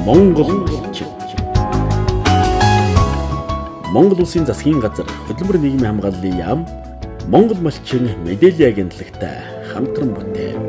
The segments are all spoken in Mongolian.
Монгол малчин. Монгол Улсын засгийн газар хөдөлмөр нийгмийн хамгааллын яам Монгол малчин мэдээллийн агентлагтай хамтран бүтээв.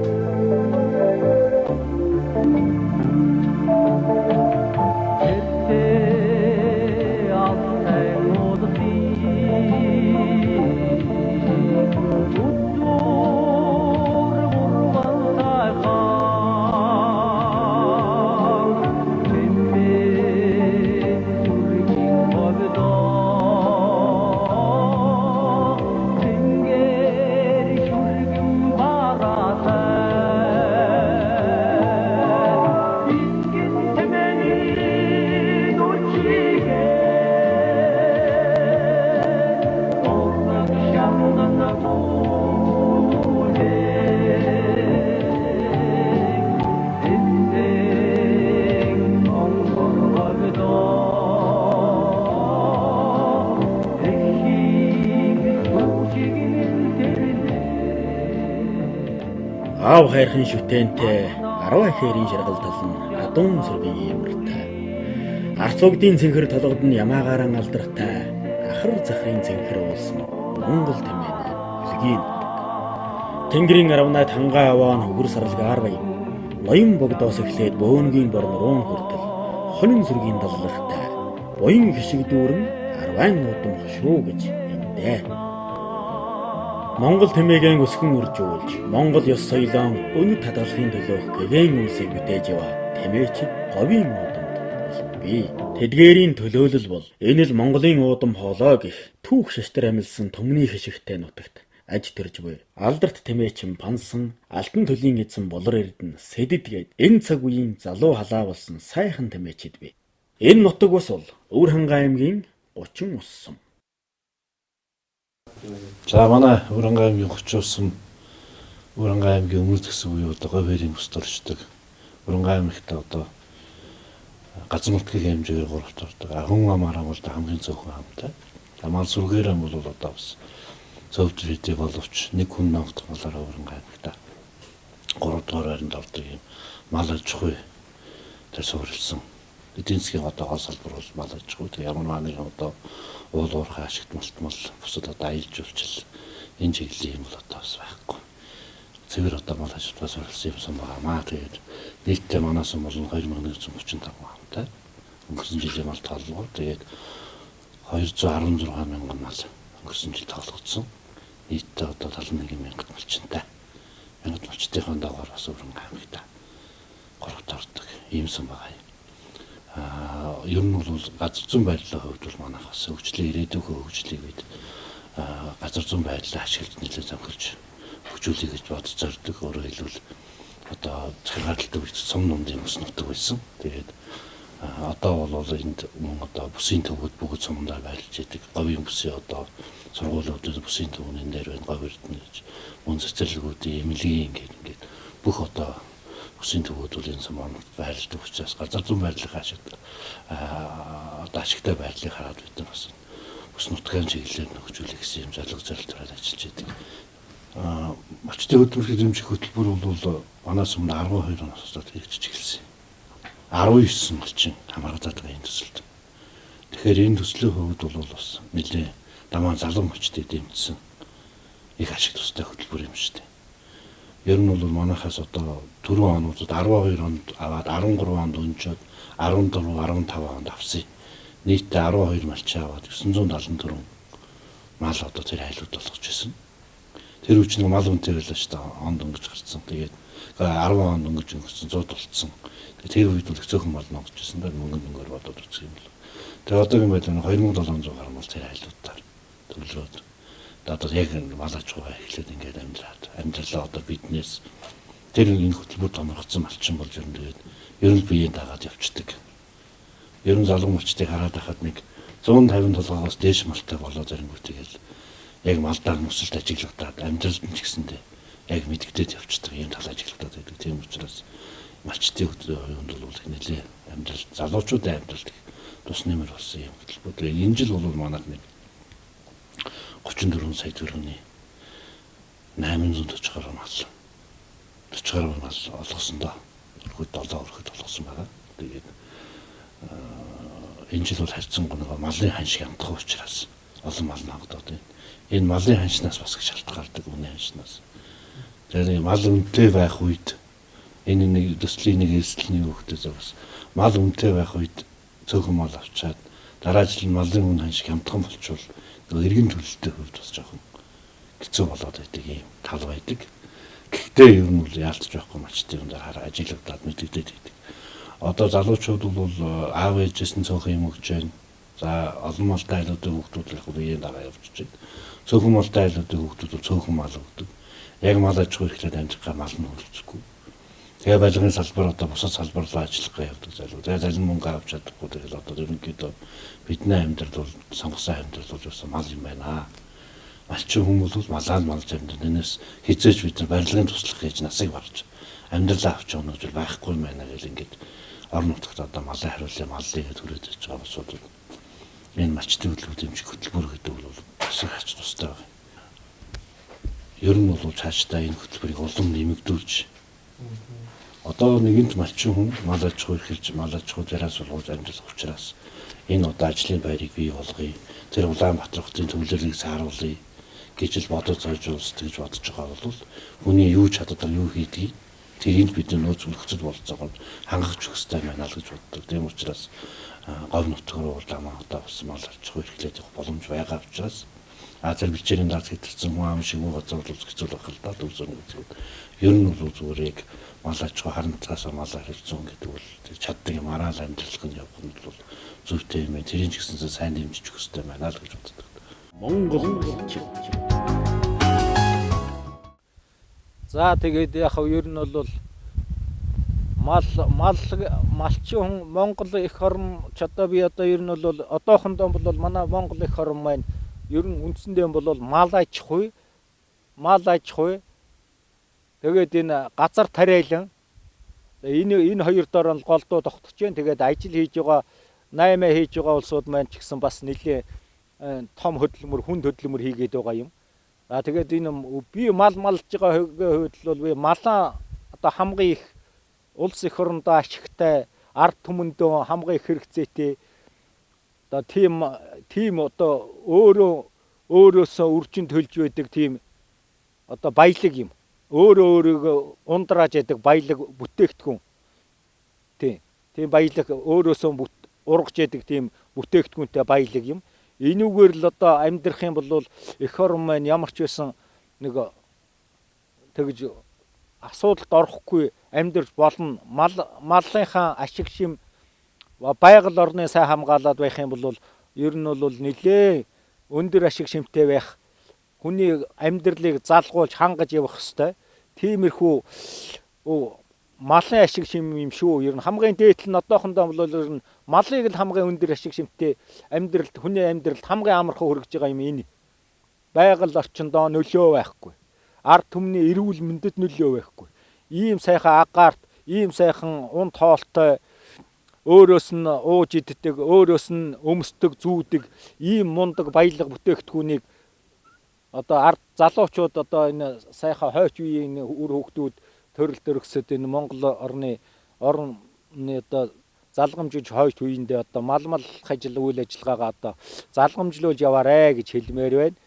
Аав хайрхан шүтэнтэй 10 ихээрийн шаргал тал нь адуун сүргийн ямартай. Арц угдын цэнхэр толгод нь ямаагаараа алдартай. Ахар захрын цэнхэр уулсан Монгол тэмээн үлгийн нутаг. Тэнгэрийн аравнаад хангаа аваа нь хөвгөр саралгаар бай. Ноён богдоос эхлээд бөөнгийн бор нуруун хүртэл хонин сүргийн даллахтай. Буян хишиг дүүрэн арвайн нуудам хошуу гэж эндээ. Монгол тэмээгийн өсгөн үржүүлж, Монгол ёс соёлоо өнөд хадгалахын төлөөх гэгээн үйлсийг бүтээж яваа тэмээчид говийн уудамд болсон бий. Тэдгээрийн төлөөлөл бол энэ л Монголын уудам хоолой гэх түүх шаштар амилсан түмний хишигтэй нутагт аж төрж буй. Алдарт тэмээчин Пансан, Алтан төлөлийн эзэн Болор Эрдэнэ, Сэдэд гээд энэ цаг үеийн залуу халаа болсон сайхан тэмээчид бий. Энэ нутаг бас бол Өвөрхангай аймгийн 30 ус сум. За манай Өвөрхангай аймгийн 30 ус сум Өвөрхангай аймгийн өмнөд хэсэг буюу одоо Говьэрийн бүс төрчдөг. Өвөрхангай аймагт одоо газар нутгийн хэмжээгээр 3-т ордог. Хүн амаараа бол хамгийн зөвхөн хамтай. Мал сүргээр бол одоо бас зөвд видео боловч нэг хүн намтах малаараа Өвөрхангай аймагта 3-р байранд ордог юм мал аж ахуй тэр суурилсан. Эдийн засгийн одоо гол салбар бол мал аж ахуй. Ямар нэг одоо уул уурхай ашигт малтмал бусад одоо аялал жуулчлал энэ чиглэлийн юм бол одоо бас байхгүй. Цэвэр одоо мал аж ахуйнаас суурилсан юмсан байгаамаа. Тэгээд нийтдээ манаас бол 2135 хамтай. Өнгөрсөн жилийн мал тооллого. Тэгээд 216 мянган мал өнгөрсөн жил тоологдсон. Нийтдээ одоо 71 мянган малчинтай. Мянган малчтын дагавар бас Өвөрхангай аймагта 3-т ордог юмсан байгаа юм. Ер нь бол газар зүйн байрлалын хувьд бол манайх бас хөгжлийн ирээдүйн хөгжлийг бид газар зүйн байрлалаа ашиглаж нэлээд зохиолж хөгжүүлэх гэж бодож зардаг. Өөрөөр хэлбэл одоо захиргаалттай бид сум номдын ус нутаг байсан. Тэгээд одоо бол энд мөн одоо бүсийн төвүүд бүгд сумдаар байрлаж идэг. Говийн бүсийн одоо сургуулиудын бүсийн төвнөн дээр байна. Говь Эрдэнэ гэж мөн цэцэрлэгүүдийн эмнэлгийн ингээд бүх одоо бүсийн төвүүд бол энэ суманд байрлалдаг учраас газар зүйн байрлалын ашигтай байрлалыг хараад бид нар бас бүс нутгийн чиглэлээр нөхцүүлэх гэсэн юм зорилго зорилтоор ажиллаж байдаг. Малчтын хөдөлмөрийн хэмжих хөтөлбөр бол манай сумд 12 оноос хойш хэрэгжиж эхэлсэн. 19 малчин хамаардаг энэ төсөлд. Тэгэхээр энэ төслийн хувьд бол бас нэлээд дамаа залуу малчтыг дэмжсэн их ашиг тустай хөтөлбөр юм шүү дээ. Ер нь бол манайхаас одоо 4 онуудад 12 онд аваад 13 онд өнчөөд 14, 15 онд авсан. Нийтдээ 12 малчин аваад 974 мал одоо тэр хайлууд болгож байсан. Тэр үчиг мал үнэтэй байлаа шүү дээ. Онд өнгөж гарцсан. Тэгээд 10 онд өнгөрсөн 100 болцсон. Тэр үед бол зөөхөн мал нонгож байсан. Тэр мөнгөнд өнгөөр бодоод үзэх юм бол. Тэгээд одоогийн байдлаар 2700 гаруй мал тэр хайлуудаар төлрөөд одоо яг мал аж ахуй эхлээд ингээд амьдралаа одоо биднээс тэр энэ хөтөлбөр томрогдсон малчин болж ер нь биеийн дагаад явцдаг. Ер нь залуу малчтыг хараад байхад нэг 150 толгоос дээш малтай болоо заримгүйтэйгээл яг малдаар нүсэлт ажиглагдаад амьдралд нь ч гэсэндээ яг мэдгдээд явцдаг юм тал ажиглагдаад байдаг. Тийм учраас малчтын хувьд бол нэлээ амьдрал залуучуудын амьдралд тус нэмэр болсон юм хөтөлбөр. Энэ жил бол манайд нэг 34 сая төгрөгийн 840 гаруй мал олгосон доо. Өрхөд 7 өрхөд олгосон байгаа. Тэгээд энэ жил бол харьцангуй нэг малын хан шиг амтах учраас олон мал нагдаад байна. Энэ малын ханшнаас бас их шалтгаалдаг үнэ ханшнаас. Тэгээд мал үнэтэй байх үед энэ нэг төслийн нэг эсэлний хөвгтөөс бас мал үнэтэй байх үед цөөхөн мал авчаад дараа жил малын үн хан шиг амтхан болчвол эргэн төлөлтөй хувьд бас жоохон хэцүү болоод байдаг юм тал байдаг. Гэхдээ ер нь бол яалтж байхгүй мачтай юм дээр ажиглагдаад мэдэгдээд байдаг. Одоо залуучууд бол аав ээжээс нь цөөхөн юм өгч байна. За олон малтай айлуудын хүүхдүүд яг үеийн дараа явчихж байна. Цөөхөн малтай айлуудын хүүхдүүд бол цөөхөн мал өгдөг. Яг мал аж ахуй ихлээр амжихгаа мал нь хөлцөхгүй. Тэгээ байлгын салбар одоо бусад салбарлаа ажиллагаа явдаг залуу. Тэгээ залин мөнгө авч чадахгүй тэгэл одоо ерөнхийдөө бидний амьдрал бол сонгосон амьдрал бол юусан мал юм байна. Малчин хүмүүс бол малаа малж амьдрал. Энэс хизээж бид нар барилгын туслах гэж насыг барж амьдралаа авч явах нь байхгүй юм байна гэл ингээд орон нутагт одоо малын хариулын маллыг төрөөд иж байгаа босууд энэ малчтын хөдөлгөөмж хөтөлбөр гэдэг бол бас хач тустай байна. Ер нь бол цаашдаа энэ хөтөлбөрийг улам нэмэгдүүлж одоо нэгэнт малчин хүн мал аж ахуй эрхэлж мал аж ахуй зараас болгож амьдрах учраас энэ одоо ажлын байрыг бий болгоё. Тэр Улаанбаатар хотын төвлөрийг сааруулъя гэж л бодож зойжуулж гэж бодож байгаа бол хүний юу чаддаг юу хийдгийг тэрийг бид нөөц үлгцэд болцоогоо хангах хэрэгтэй байна л гэж боддог. Тийм учраас говь нутгаар Улаанбаатар одоо бас мал аж ахуй эрхлээд явах боломж байгаа учраас тэр бичээрийн дард хэтэрсэн хүн ам шиг газар бол хэцүү байх л да дүүсэн үзүүд. Ер нь бол зүгээр яг мал аж ахуй харамцаас мал хэрэгцэн гэдэг бол чаддаг юм араал амьдрах нь явах нь бол зүйтэй юм. Тэрийн ч гэсэнсээ сайн дэмжиж өгөх хэрэгтэй байна л гэж боддог. Монгол. За тэгээд яг ер нь бол малчин хүн Монгол их орн ч одоо би одоо ер нь бол одоохондоо бол манай Монгол их орн маань ер нь үндсэндээ бол мал аж ахуй тэгээд энэ газар тариалан энэ хоёр доор нь голдуу тогтож байна. Тэгээд ажил хийж байгаа 8 хийж байгаа улсууд маань ч гэсэн бас нэлээ том хөдөлмөр хүнд хөдөлмөр хийгээд байгаа юм. Тэгээд энэ би малж байгаа хувьд бол би малаа одоо хамгийн их улс их орондоо ашигтай ард түмэндөө хамгийн их хэрэгцээтэй одоо тийм одоо өөрөөсөө үржин төлж байдаг тийм одоо баялаг юм. Өөрөөгөө ундрааж яадаг баялаг бүтээгдэхүүн. Тийм баялаг өөрөөсөө ургаж яадаг тийм бүтээгдэхүүнтэй баялаг юм. Энүүгээр л одоо амьдрах юм бол эх орн маань ямар ч байсан нэг тэгж асуудалд орохгүй амьдрч болно. Малынхаа ашиг шим байгаль орны сайн хамгаалаад байх юм бол ер нь бол нэлээ өндөр ашиг шимтэй байх. Хүний амьдралыг залгуулж хангаж явах ёстой. Тиймэрхүү малын ашиг шим юм шүү. Ер нь хамгийн дээдл нь одоохондоо бол ер нь малыг л хамгийн өндөр ашиг шимтэй амьдралд хүний амьдралд хамгийн амархан хүргэж байгаа юм энэ. Байгаль орчиндоо нөлөө байхгүй. Ард түмний эрүүл мэндэд нөлөө байхгүй. Ийм сайхан агаарт, ийм сайхан унд хоолтой өөрөөс нь ууж иддэг, өөрөөс нь өмсдөг, зүүдэг ийм мундаг баялаг бүтээгдэхүүнийг одоо ард залуучууд одоо энэ сайхан хойч үеийн үр хөвгтүүд төрөл төрөсөд энэ Монгол орны одоо залгамжиж хойч үеиндээ одоо мал ажил үйл ажиллагаагаа одоо залгамжлуулж яваарэ гэж хэлмээр байна.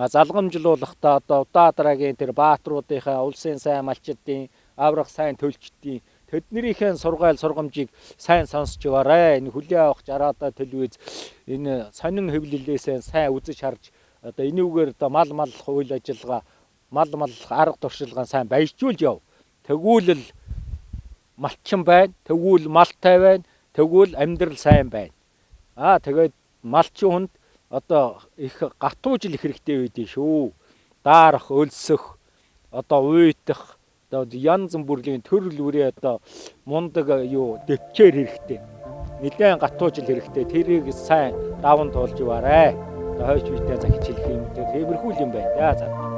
Залгамжлуулахдаа одоо Удаадараагийн тэр баатруудынхаа улсын сайн малчдын аврах сайн төлчдийн тэднэрийнхээ сургамжийг сайн сонсч яваарэ. Энэ хүлээ авах жараадаа телевиз энэ сонин хэвлэлээсээ сайн үзэж харж одоо энүүгээр одоо мал үйл ажиллагаа мал арга туршилгаан сайн баяжуулж яв. Тэгвэл л малчин байна, тэгвэл малтай байна, тэгвэл амьдрал сайн байна. Тэгээд малчин хүнд одоо их гатуужил их хэрэгтэй байдیں۔ Шүү. Даарах, өлсөх, одоо уйтах, одоо янз бүрийн төрөл бүрийн одоо мундаг дэвчээр хэрэгтэй. Нэлээд гатуужил хэрэгтэй. Тэрийг сайн даван туулж яваарэ. Одоо хойч үедээ захиж хэлэх юм. Тиймэрхүү юм байна. За.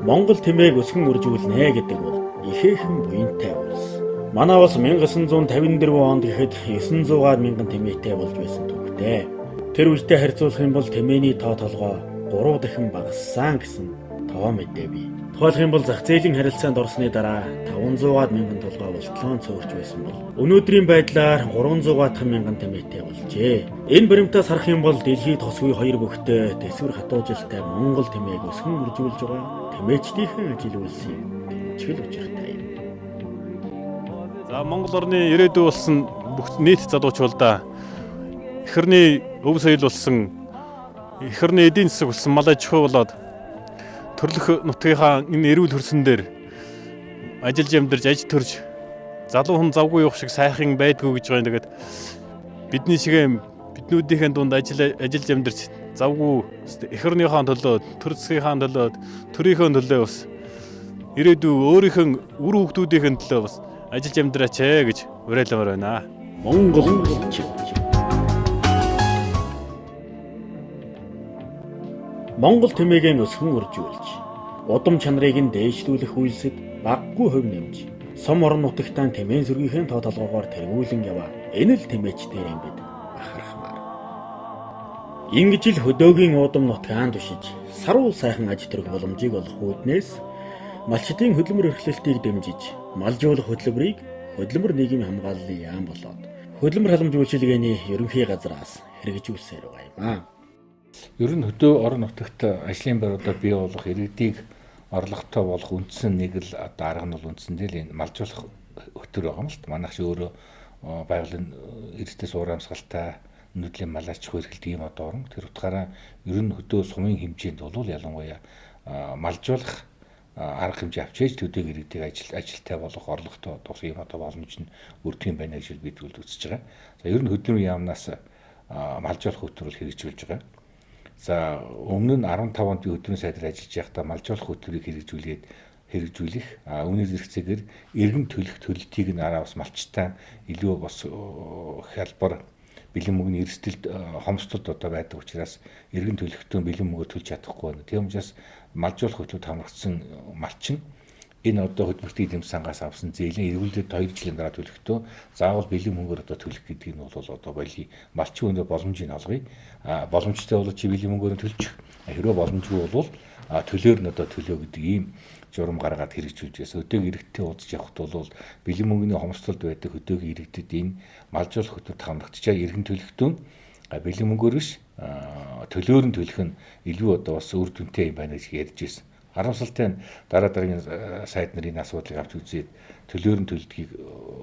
Монгол тэмээг өсгөн үржүүлнэ гэдэг бол ихээхэн буянтай улс. Манай улс 1954 онд гэхэд 900-аад мянган тэмээтэй болж байсан түүхтэй. Тэр үедээ харьцуулах юм бол тэмээний тоо толгой 3 дахин багассан гэсэн тоо мэдээ би Тухайлх юм бол зах зээлийн харилцаанд орсны дараа 500-аад мянган толгой бол 7 цөөрч байсан бол өнөөдрийн байдлаар 300-аад мянган тэмээтэй болжээ. Энэ баримтаас харах юм бол дэлхийд тосгүй хоёр бүхтэй дэсвэр хатуужилтай Монгол тэмээг өсгөн үржүүлж байгаа тэмээчдийн ажил үйлсийн чиглэл учиртай юм. За Монгол орны ирээдүй болсон бүх нийт залуучуудаа эхэрний өв соёл болсон эхэрний эдийн засаг болсон мал аж ахуй болоод төрлөх нутгийнхаа энэ эрүүл хөрсөн дээр ажиллаж амьдарч аж төрж залуу хүн завгүй явах шиг сайхан байдгүй гэж байна. Тэгээд бидний шиг биднүүдийн дунд ажиллаж амьдарч завгүй эхэрнийхээ төлөө, төр засгийнхаа төлөө, төрийнхөө төлөө бас ирээдүй өөрийнхөө үр хүүхдүүдийн төлөө бас ажиллаж амьдраач гэж уриалмаар байна. Монгол элч. Монгол тэмээгийн өсгөн үржүүлж, удам чанарыг нь дээшлүүлэх үйлсэд баггүй хөв нэмж, сум орон нутагтаа тэмээн зөргийнхээ тоо толгоогоор тэргүүлэн яваа. Энэ л тэмээчдээр юм бид бахархмаар. Ингэж л хөдөөгийн удам нутгаан тушиж, сарвал сайхан аж төрөх боломжийг олох үүднээс малчдын хөдөлмөр эрхлэлтийг дэмжиж, малжуулах хөтөлбөрийг хөдөлмөр нийгмийн хамгааллын яам болоод хөдөлмөр халамж үйлчилгээний ерөнхий газраас хэрэгжүүлсээр байгаа юм аа. Ер нь хөдөө орон нутагт ажлын байруудаа бий болох иргэдийг орлоготой болох үндсэн нэг л одоо арга нь бол үндсэндээ л энэ малжуулах хөтөр байгаа юм л та. Манайх өөрөө байгалийн эрдэс уурамсгалтай нүүдлийн мал аж ахуй эрхлэлт ийм одоо орон. Тэр утгаараа ер нь хөдөө сумын хэмжээнд бол ялангуяа малжуулах арга хэмжээ авч ээж төдийг иргэдийг ажилтай болох орлоготой болох ийм одоо боломж нь өртгөн байна гэж бид үзэж байгаа. За ер нь хөдөлмөрийн яамнаас малжуулах хөтөр бол хэрэгжүүлж байгаа. За өмнө нь 15 онд би хөдөлмөрийн сайдаар ажиллаж байхдаа малжуулах хөтөлбөрийг хэрэгжүүлэх үүний зэрэгцээгээр эргэн төлөх төлөлтийг нь араа бас малчтай илүү бас хялбар бэлэн мөнгөний эрсдэлд хомсдолд одоо байдаг учраас эргэн төлөختөө бэлэн мөнгөөр төлж чадахгүй байна. Тийм учраас малжуулах хөтөлбөрт хамрагдсан малчин энэ одоо хөдөлмөртийн эзэм сангаас авсан зээлийн эргүүлээд 2 жилийн дараа төлөختөө заавал бэлэн мөнгөөр одоо төлөх гэдэг нь бол одоо боли малчин өнөө боломжийг олгоё. Боломжтой бол чи бэлэн мөнгөөр төлчих. Хэрвээ боломжгүй бол төлөөр нь одоо төлөө гэдэг ийм журам гаргаад хэрэгжүүлж байсан. Хөдөөгийн иргэдтэй уулзж явахд бол бэлэн мөнгөний хомсдолд байдаг хөдөөгийн иргэдэд энэ малжуулах хөтөлбөрт хамрагдчихаа эргэн төлөختөө бэлэн мөнгөөр биш төлөөр нь төлөх нь илүү одоо бас үр дүнтэй юм байна гэж ярьж байсан. Харамсалтай нь дараа дараагийн сайд нарын асуудлыг авч үзээд төлөөр нь төлдгийг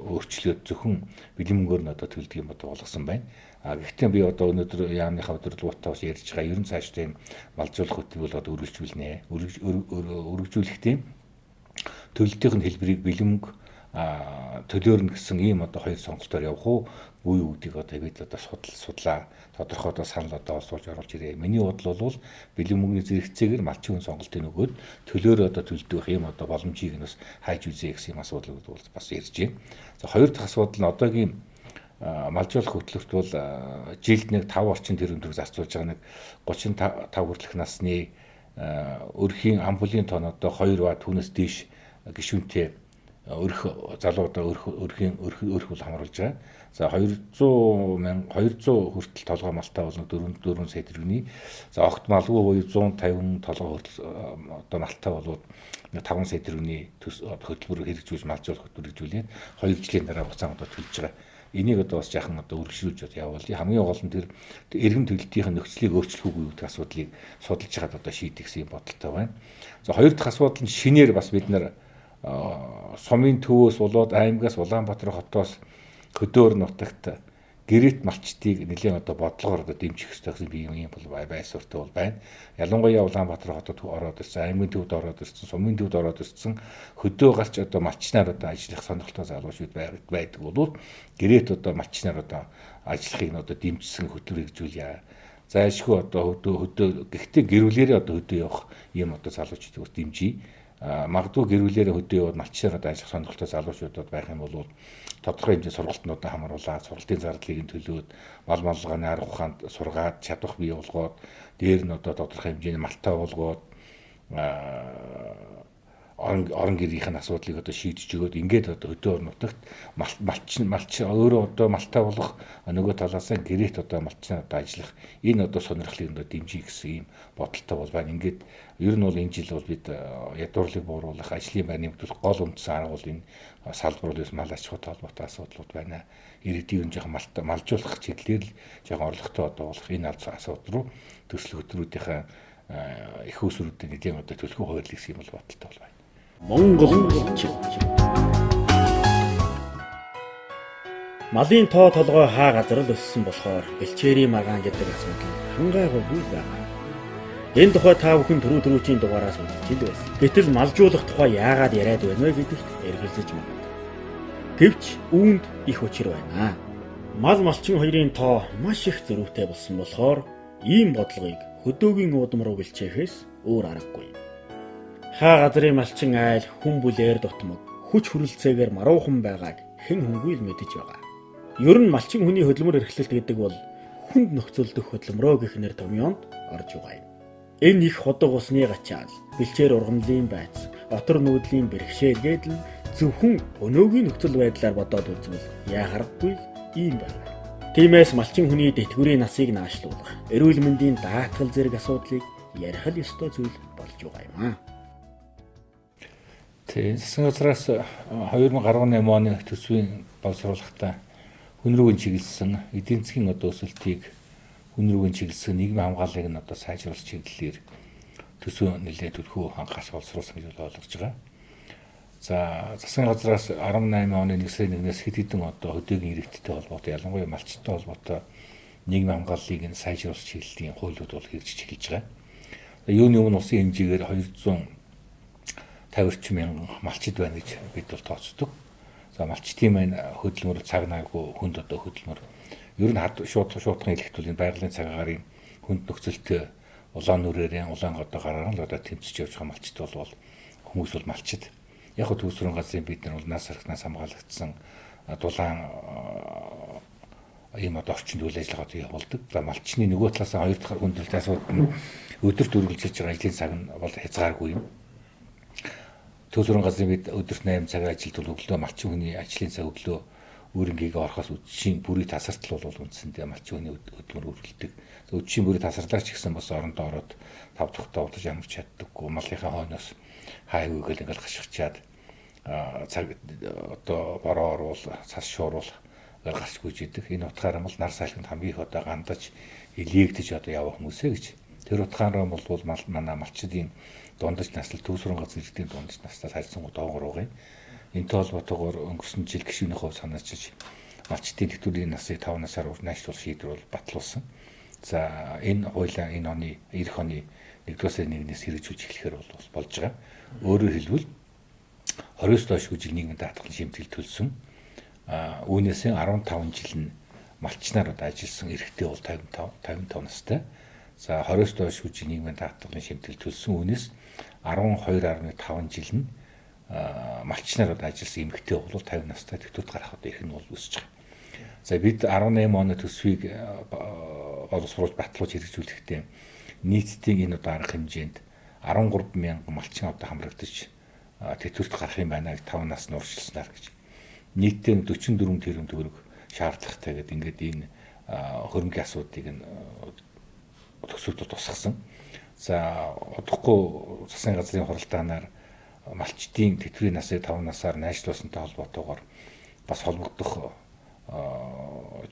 өөрчлөөд зөвхөн бэлэн мөнгөөр нь одоо төлдөг юм одоо болгосон байна. Гэхдээ би одоо өнөөдөр яамныхаа өдөрлгүүтээ бас ярьж байгаа ерөн цаашдаа юм малжуулах хөтөлбөр бол одоо үргэлжлүүлнэ. Үргэлжлүүлэх тийм төлөлтийн хэлбэрийг бэлэн мөнгө төлөөр нь гэсэн ийм одоо хоёр сонголтоор явах уу үе үгдийг одоо бид одоо судлаа тодорхой одоо санал одоо олсуулж оруулж ирээ. Миний бодол бол бэлэн мөнгөний зэрэгцээгээр малчин хүн сонголтыг өгөөд төлөөр одоо төлдөг ийм одоо боломжийг нь бас хайж үзье гэсэн юм асуудал бол бас ярьж байна. За хоёр дахь асуудал нь одоогийн малжуулах хөтөлбөрт бол жилд нэг 5 орчим тэрбум төгрөг зарцуулж байгаа нэг 35 хүртэлх насны өрхийн ампулийн тон одоо 2 ба түүнээс дээш гишүүнтэй өрх залуудаа өрх бол хамруулж байгаа. За 200 хүртэл толгой малтай бол 4 сая төгрөгийн. За огт малгүй буюу 150 толгой хүртэл одоо малтай бол 5 сая төгрөгийн хөтөлбөр хэрэгжүүлж малжуулах хөтөлбөр хэрэгжүүлээд 2 жилийн дараа хугацаанд одоо төлж байгаа. Энийг одоо бас жаахан одоо үргэлжлүүлж явбал хамгийн гол нь тэр эргэн төлөлтийн нөхцөлийг өөрчлөх үгүй гэдэг асуудлыг судалж хаад одоо шийдэх гэсэн бодолтой байна. За хоёр дахь асуудал нь шинээр бас бид нар сумын төвөөс болоод аймгаас Улаанбаатар хотоос хөдөөр нутагт гэрэт малчдыг нэлээд одоо бодлогоор одоо дэмжих хэрэгтэй гэсэн би юм бол байсуртай бол байна. Ялангуяа Улаанбаатар хотод ороод ирсэн, аймгийн төвд ороод ирсэн, сумын төвд ороод ирсэн хөдөө гарч одоо малчнаар одоо ажиллах сонирхолтой залуучууд байдаг бол гэрэт одоо малчнаар одоо ажиллахыг нь одоо дэмжсэн хөтөлбөр хэрэгжүүлье. Зайлшгүй одоо хөдөө гэхдээ гэрүүлээрээ одоо хөдөө явах юм одоо залуучуудыг дэмжиж магадгүй гэрүүлээрээ хөдөө яваад малчнаар одоо ажиллах сонирхолтой залуучуудад байх юм бол тодорхой хэмжээний сургалтнуудаа хамруулаад сургалтын зардлыг төлөөд мал маллагын арга ухаанд сургаад чадвах бий болгоод дээр нь одоо тодорхой хэмжээний малтай болгоод орон гэрийн асуудлыг одоо шийдэж өгөөд ингээд одоо хөдөө орон нутагт малч өөрөө одоо малтаа болох нөгөө талаас гэрээт одоо малчнаа одоо ажиллах энэ одоо сонирхлыг одоо дэмжих гэсэн ийм бодолтой бол байна. Ингээд ер нь бол энэ жил бол бид ядуурлыг бууруулах, ажлын байр нэмэгдүүлэх гол үндсэн арга бол энэ салбар бол мал аж ахуйтай холбоотой асуудлууд байна. Иргэдийг нь жоохон малжуулах чиглэлээр л жоохон орлоготой одоо болох энэ асуудал руу төсөл хөтөлбөрүүдийн их усруудын нэгэн одоо төлхөө хуваарлах юм бол бодолтой бол байна. Монгол малчин. Малын тоо толгой хаа газар л өссөн болохоор бэлчээрийн маргаан гэдэг асуудал хангайгүй байна. Энэ тухай та бүхэн түрүүчийн дугаараас үзэж байсан. Гэтэл малжуулах тухай яагаад яриад байна вэ гэдэгт эргэлзэж байна. Гэвч үүнд их учир байна. Мал малчин хоёрын тоо маш их зөрүүтэй болсон болохоор ийм бодлогыг хөдөөгийн уудам руу бэлчээхээс өөр аргагүй. Хаа газрын малчин айл хүн бүлээр дутмаг хүч хүрэлцээгээр маруухан байгааг хэн хүнгүй л мэдэж байгаа. Ер нь малчин хүний хөдөлмөр эрхлэлт гэдэг бол хүнд нөхцөлдөх хөдөлмөрөө гэх нэр томьёонд орж байгаа юм. Энэ их ходог усны гачаал, бэлчээр ургамлын байц, отор нүүдлийн бэрхшээлгээд л зөвхөн өнөөгийн нөхцөл байдлаар бодоод үзвэл яхарахгүй ийм байна. Тиймээс малчин хүний дэтгэврийн насыг наашлуулах, эрүүл мэндийн даатгал зэрэг асуудлыг ярих л ёстой зүйл болж байгаа юм аа. Тийм, засгийн газраас 2018 оны төсвийн боловсруулалтаа хүн рүүгэн чиглэсэн эдийн засгийн одоо өсөлтийг хүн рүүгэн чиглэсэн нийгмийн хамгааллыг нь одоо сайжруулах чиглэлээр төсвөө нэлээд төлхөө хангаас боловсруулсан гэж ойлгож байгаа. За засгийн газраас 18 оны 1 сарын 1-ээс хэд хэдэн одоо хөдөөгийн иргэдтэй холбоотой ялангуяа малчтай холбоотой нийгмийн хамгааллыг нь сайжруулах чиглэлийн хуулиуд бол хэрэгжиж эхэлж байгаа. Юуны өмнө улсын хэмжээгээр 250 орчим мянган малчид байна гэж бид бол тооцдог. За малчтын маань хөдөлмөр цаг наагүй хүнд одоо хөдөлмөр ер нь шуудхан хэлэхэд энэ байгалийн цаг агарын хүнд нөхцөлтэй улаан нүрээрээ улаан одоо гараар л одоо тэмцэж явж байгаа малчид бол хүмүүс бол малчид. Яг хөө төвсрэн газрын бид нар бол нас архнаас хамгаалагдсан дулаан ийм одоо орчинд үйл ажиллагааг явуулдаг. За малчны нөгөө талаас хоёр дахь хүндрэлтэй асуудал нь өдөрт үргэлжилж байгаа ажлын цаг нь бол хязгааргүй юм. Төвсрэн газрын бид өдөрт 8 цаг ажилтвал өглөө малчин хүний ажлын цаг өглөө өөрөнгөйгөө орохоос үдшийн бүрий тасартал бол үндсэндээ малчин хүний хөдөлмөр үргэлдэг. Үдшийн бүрий тасарлаар ч гэсэн бас орондоо ороод 5 дахь удаж ямарч чаддаггүй. Малынхаа хойноос хайгүйгээл ингээл гашгичаад цаг одоо бороо оруул цас шуурул гарч гүйж идэх. Энэ утгаараа бол нар сайлганд хамгийн их одоо гандаж илээгдэж одоо явах хүмүүсээ гэж. Тэр утгаараа бол манай малчдын дундаж наслал төвсрэн газар иргэдийн дундаж наслал харьцан доогуур байгаа юм. Энэтэй холбоотойгоор өнгөрсөн жил гишүүний хувь санаачиж малчдын тэтгэврийн насыг 5 насаар урьдчилах шийдвэр бол батлуулсан. За энэ хуулиа энэ оны эх оны 1-р сарын 1-ээс хэрэгжүүлж эхлэхээр бол болж байгаа. Өөрөөр хэлбэл 29 доош жил нийгмийн даатгалын шимтгэл төлсөн. Үүнээс 15 жил нь малчнаар одоо ажилласан эрэгтэй бол 55 настай. За 20 доош жил нийгмийн даатгалын шимтгэл төлсөн. Үүнээс 12.5 жил нь малчнаар одоо ажилласан эмэгтэй бол 50 настай тэтгэврт гарах одоо их нь бол үсэж байгаа. За бид 18 оны төсвийг боловсруулж батлуулж хэрэгжүүлэхдээ нийтдээ энэ одоо арга хэмжээнд 13 мянган малчин одоо хамрагдаж тэтгэврт гарах юм байна гэж 5 нас нь урьдчилснаар гэж. Нийтдээ 44 тэрбум төгрөг шаардлагатай гэдэг ингээд энэ хөрөнгөний асуудыг нь төсөвд тусгасан. За удахгүй засгийн газрын хуралдаанаар малчдын тэтгэврийн насыг 5 насаар найшлуулсантай холбоотойгоор бас холбогдох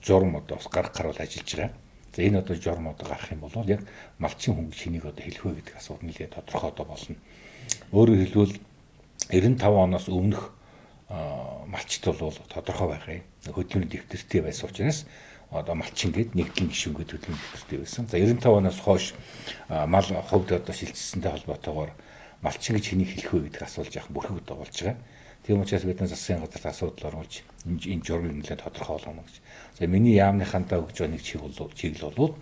журам одоо бас гарах гаруул ажиллаж байгаа. За энэ одоо журам одоо гарах юм бол яг малчин хүн чинийг одоо хэлэх вэ гэдэг асуудал нэлээд тодорхой одоо болно. Өөрөөр хэлбэл 95 оноос өмнөх малчт бол тодорхой байгаа юм. Хөдөлмөрийн дэвтэртэй байсан учраас одоо малчин гээд нэгдлийн гишүүн гээд хөдөлмөрийн дэвтэртэй байсан. За 95 оноос хойш мал хувьд одоо шилжсэнтэй холбоотойгоор малчин гэж хэнийг хэлэх вэ гэдэг асуулж яах бүрхэг одоо болж байгаа. Тийм учраас бид засгийн газарт асуудал оруулж энэ журмыг нэлээд тодорхой болгоно гэж. За миний яамныхантаа өгж байгаа нэг чиглэл бол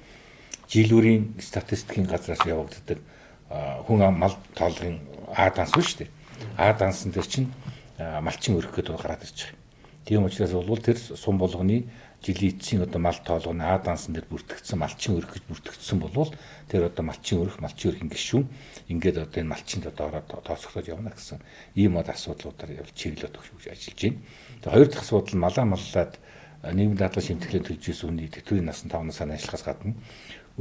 жилүүрийн статистикийн газраас явагддаг хүн ам мал тоолгын А данс шүү дээ. А дансан дээр чинь малчин өрөх гэдэг гараад ирж байгаа. Тийм учраас бол тэр сум болгоны жилийн эцсийн одоо мал тоолгоны А дансан дээр бүртгэгдсэн малчин өрх гэж бүртгэгдсэн болвол тэр одоо малчин өрхийн гишүүн ингээд одоо энэ малчинд одоо ороод тооцоглоод явна гэсэн ийм асуудлуудаар явж чиглэлд өгч ажиллаж байна. Тэгээ хоёр дахь асуудал нь малаа маллаад нийгмийн дадлага шимтгэлээр төлж ирсэн хүний тэтгэврийн насны 5 насаар ажиллахаас гадна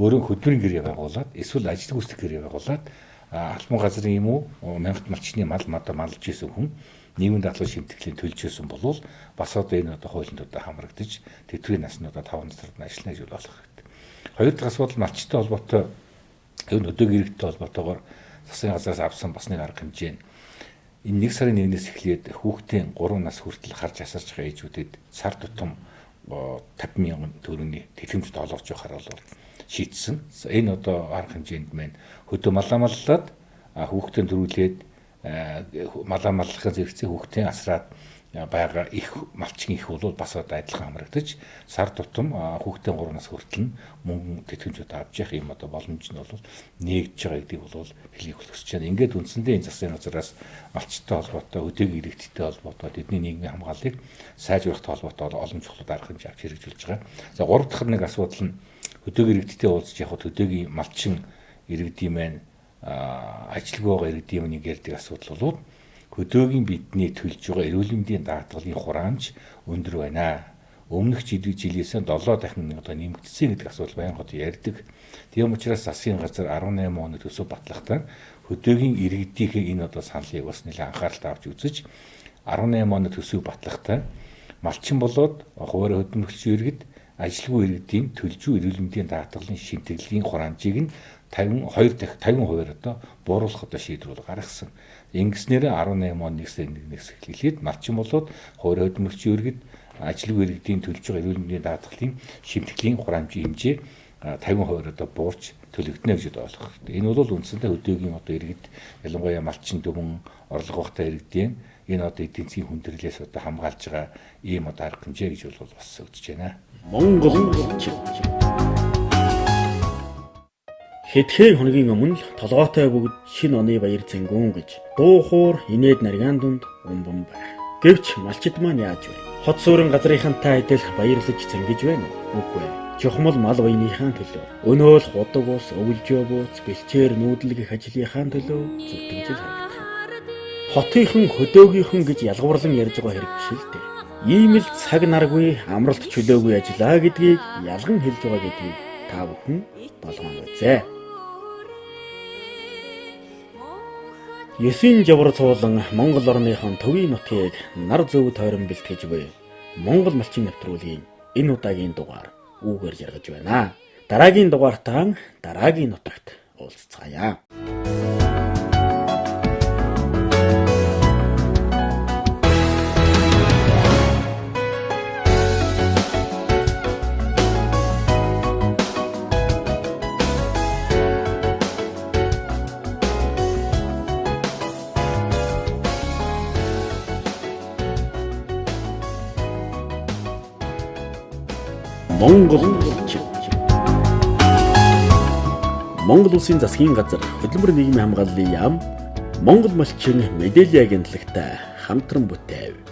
өөрөө хөдөлмөрийн гэрээ байгуулад эсвэл ажил гүйцэтгэх гэрээ байгуулад албан газрын юм уу мянгат малчны мал малж исэн хүн нийгмийн дадлага шимтгэлийн төлж исэн болвол бас одоо энэ одоо хуулинд одоо хамрагдаж тэтгэврийн насны одоо 5 насаар ажиллана гэж болох хэрэгтэй. Хоёр дахь асуудал малчтай холбоотой энэ өдөөгийн иргэдтэй холбоотойгоор засгийн газраас авсан бас нэг арга хэмжээ нь энэ 1 сарын 1-ээс эхлээд хүүхдийн 3 нас хүртэл харж асарч байгаа ээжүүдэд сар тутам 50,000 төгрөгийн тэлхэмжид олгож явахаар бол шийдсэн. Энэ одоо арга хэмжээнд маань хөдөө малаа маллаад хүүхдийн төрүүлээд малаа маллахын зэрэгцээ хүүхдийн асраад байгаа их малчин их бол бас одоо адилхан хамрагдаж сар тутам хүүхдийн 3 нас хүртэл мөнгө тэтгэмжүүд авч явах юм одоо боломж нь бол нээгдэж байгаа гэдгийг бол хэлхийг хүсэж байна. Ингээд үндсэндээ энэ засгийн газраас малчтай холбоотой өдөөгийн иргэдтэй холбоотой тэдний нийгмийн хамгааллыг сайжруулахтай холбоотой олон чухал арга хэмжээ авч хэрэгжүүлж байгаа. За 3 дахь нэг асуудал нь өдөөгийн иргэдтэй уулзж явахад өдөөгийн малчин иргэдийн маань ажилгүй байгаа иргэдийн нэг ярьдаг асуудал бол хөдөөгийн бидний төлж байгаа эрүүл мэндийн даатгалын хураамж өндөр байна. Өмнөх жилээс 7 дахин одоо нэмэгдсэн гэдэг асуудал байнга одоо ярьдаг. Тийм учраас засгийн газар 18 оны төсөв батлахдаа хөдөөгийн иргэдийнхээ энэ одоо саналыг бас нэлээд анхааралтай авч үзэж 18 оны төсөв батлахдаа малчин болоод хуваарь хөдөлмөрчийн иргэд ажилгүй иргэдийн төлжүү эрүүл мэндийн даатгалын шинтгэлийн хураамжийг нь 50% одоо бууруулах одоо шийдвэр гаргасан. Ингэснээр 18 оны 1-ээс эхлээд малчин болоод хуваарь хөдөлмөрчийн иргэд ажилгүй иргэдийн төлж байгаа эрүүл мэндийн даатгалын шинтгэлийн хураамжийн хэмжээ 50% одоо буурч төлөгдөнө гэж ойлгох хэрэгтэй. Энэ бол үндсэндээ өдөөгийн одоо иргэд ялангуяа малчин дөвөн орлого багтай иргэдийн энэ одоо эдийн засгийн хүндрэлээс одоо хамгаалж байгаа ийм одоо арга хэмжээ гэж бол бас үзэж байна. Монгол хэдхэн хоногийн өмнө толгойтой бүгд шинэ оны баяр цэнгүүн гэж дуу хуур инээд нарийн дунд умбан байх. Гэвч малчид маань яаж вэ? Хот суурин газрынхантай адил баярлаж цэнгэж байна уу? Үгүй ээ. Чухмал мал баяныхаа төлөө өнөөл худаг ус өвлжөө бууц бэлчээр нүүдэл гэх ажлынхаа төлөө зүтгэж харагдах. Хотынхан хөдөөгийнхэн гэж ялгуурлан ярьж байгаа хэрэг биш л дээ. Ийм л цаг наргүй амралт чөлөөгүй ажиллаа гэдгийг ялган хэлж байгаа гэдгийг та бүхэн болгоно үзье. 9 жавар цуулан Монгол орныхон төвийн нутгийг нар зөв тойрон бэлтгэж буй Монгол малчин нэвтрүүлгийн энэ удаагийн дугаар үүгээр жаргаж байна. Дараагийн дугаартаа дараагийн нутагт уулзцаая. Монгол Улсын засгийн газар хөдөлмөр нийгмийн хамгааллын яам Монгол малчин мэдээллийн агентлагтай хамтран бүтээв.